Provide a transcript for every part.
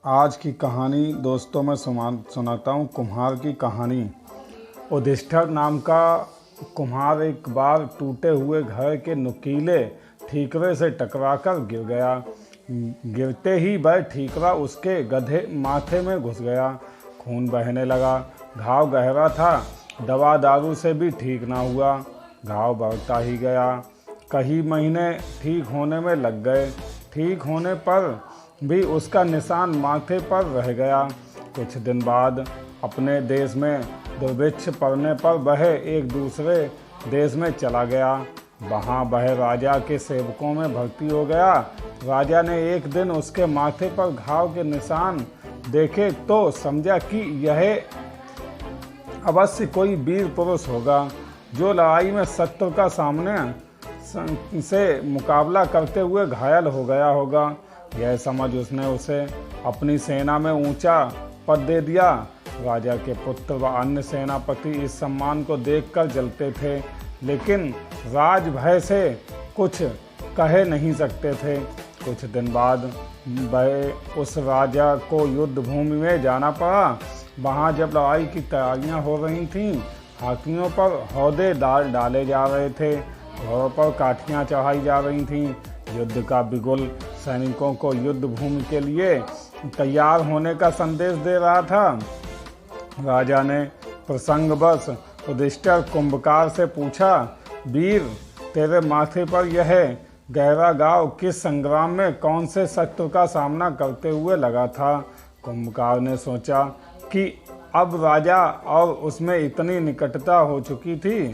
आज की कहानी दोस्तों मैं सुनाता हूँ कुम्हार की कहानी। युधिष्ठिर नाम का कुम्हार एक बार टूटे हुए घर के नुकीले ठीकरे से टकराकर गिर गया। गिरते ही वह ठीकरा उसके गधे माथे में घुस गया। खून बहने लगा। घाव गहरा था, दवा दारू से भी ठीक ना हुआ। घाव बढ़ता ही गया। कई महीने ठीक होने में लग गए। ठीक होने पर भी उसका निशान माथे पर रह गया। कुछ दिन बाद अपने देश में दुर्भिक्ष पड़ने पर वह एक दूसरे देश में चला गया। वहाँ वह राजा के सेवकों में भर्ती हो गया। राजा ने एक दिन उसके माथे पर घाव के निशान देखे तो समझा कि यह अवश्य कोई वीर पुरुष होगा जो लड़ाई में शत्रु का सामने से मुकाबला करते हुए घायल हो गया होगा। यह समझ उसने उसे अपनी सेना में ऊंचा पद दे दिया। राजा के पुत्र व अन्य सेनापति इस सम्मान को देखकर जलते थे, लेकिन राज भय से कुछ कह नहीं सकते थे। कुछ दिन बाद वह उस राजा को युद्ध भूमि में जाना पड़ा। वहाँ जब लड़ाई की तैयारियां हो रही थीं, हाथियों पर हौदे डाले जा रहे थे, घोड़ों पर काठियाँ चढ़ाई जा रही थीं। युद्ध का बिगुल सैनिकों को युद्ध भूमि के लिए तैयार होने का संदेश दे रहा था। राजा ने प्रसंगवश युधिष्ठिर कुंभकार से पूछा, वीर, तेरे माथे पर यह गहरा घाव किस संग्राम में कौन से शत्रु का सामना करते हुए लगा था? कुंभकार ने सोचा कि अब राजा और उसमें इतनी निकटता हो चुकी थी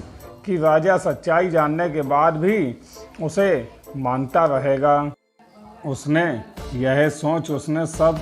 कि राजा सच्चाई जानने के बाद भी उसे मानता रहेगा। उसने यह सोच उसने सब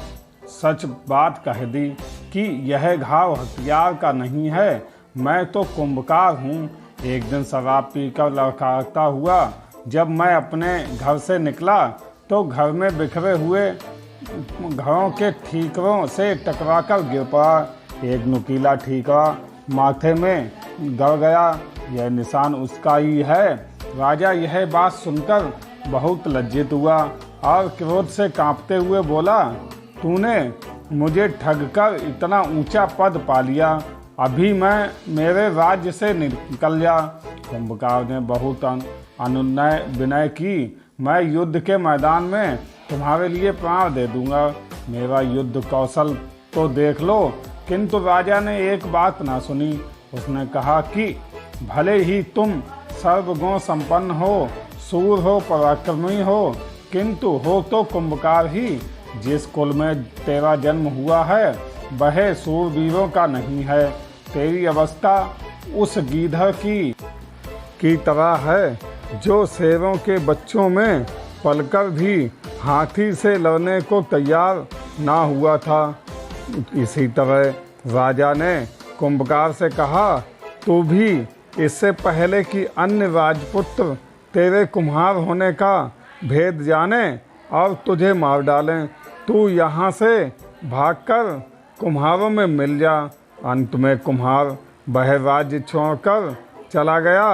सच बात कह दी कि यह घाव हथियार का नहीं है, मैं तो कुंभकार हूँ। एक दिन शराब पीकर लड़खड़ाता हुआ जब मैं अपने घर से निकला तो घर में बिखरे हुए घरों के ठीकरों से टकराकर गिर पड़ा। एक नुकीला ठीकरा माथे में गड़ गया। यह निशान उसका ही है। राजा यह बात सुनकर बहुत लज्जित हुआ और क्रोध से कांपते हुए बोला, तूने मुझे ठगकर इतना ऊंचा पद पा लिया, अभी मैं मेरे राज्य से निकल जा। कुंभकार ने बहुत अनुनय विनय की, मैं युद्ध के मैदान में तुम्हारे लिए प्राण दे दूंगा, मेरा युद्ध कौशल तो देख लो। किंतु राजा ने एक बात ना सुनी। उसने कहा कि भले ही तुम सर्वगुण संपन्न हो, सूर हो, पराक्रमी हो, किंतु हो तो कुंभकार ही। जिस कुल में तेरा जन्म हुआ है वह सूरवीरों का नहीं है। तेरी अवस्था उस गीधर की तरह है जो शेरों के बच्चों में पलकर भी हाथी से लड़ने को तैयार ना हुआ था। इसी तरह राजा ने कुंभकार से कहा, तू भी इससे पहले कि अन्य राजपुत्र तेरे कुम्हार होने का भेद जाने और तुझे मार डालें, तू यहाँ से भागकर कुम्हारों में मिल जा। अंत में कुम्हार वह राज्य छोड़कर चला गया